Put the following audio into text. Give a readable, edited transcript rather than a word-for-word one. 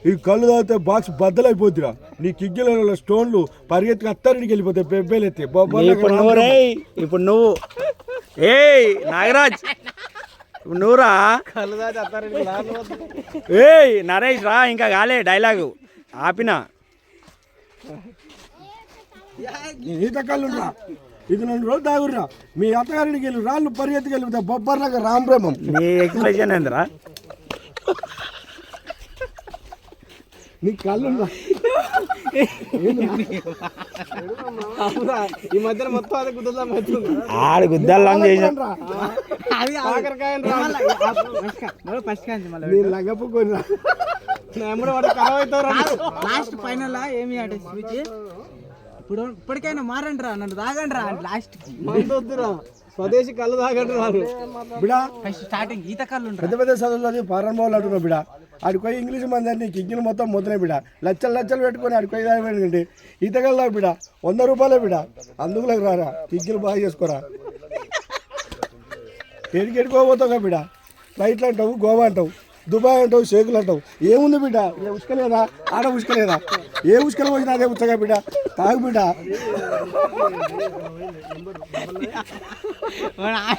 ఈ కళ్ళు తాగితే బాక్స్ బద్దలైపోతురా. నీ కిగ్గిల స్టోన్లు పరిగెత్తి అత్తారికి వెళ్ళిపోతాయి. పెబ్బేలెత్తి ఇప్పుడు నువ్వు నాగరాజ్ నువ్వురా నరేష్ రా, ఇంకా కాలే డైలాగు ఆపిన. ఈత కళ్ళు రా, ఇది 2 రోజులు తాగుర్రా. మీ అత్తగారికి వెళ్ళి రాళ్ళు పరిగెత్తికి వెళ్ళిపోతాయి. బొబ్బర్లాగా రామబ్రహ్మం. నీ ఎక్స్ప్రెషన్ ఏందిరా? నీ కళ్ళు ఈ మధ్యన మొత్తం అదే గుద్దాం ఆడు గుద్దాలు చేసాను. లాస్ట్ ఫైనల్ ఏమి అంటే ఇప్పుడు ఇప్పటికైనా మారండి రా, నన్ను తాగండి రా. లాస్ట్ స్వదేశీ కళ్ళు తాగండి రాదు బిడా. స్టార్టింగ్ ఈత కళ్ళు పెద్ద పెద్ద చదువులు ఫారెన్ బాల్ అంటున్నావు బిడా. ఆడికి పోయి ఇంగ్లీష్ మంది అన్ని కిగ్గిలు మొత్తం మొదలై బిడా. లచ్చలు పెట్టుకొని ఆడికి పోయి తాగండి. ఈతకల్ తాగు బిడా, 100 రూపాయలే బిడా. అందుకులకు రారా, కిగ్గిలు బాగా చేసుకోరా. ఎడికెడుకోబోతావు బిడా. ఫ్లైట్లు అంటావు, గోవా అంటావు, దుబాయ్ అంటావు, షేకులు అంటావు. ఏముంది బిడ్డ? ఉసుకలేదా? ఆడ ఉసుకలేదా? ఏ ఉసుకలు పోసినా అదే ఉచ్చగా బిడ్డ. తాగు బిడ్డ.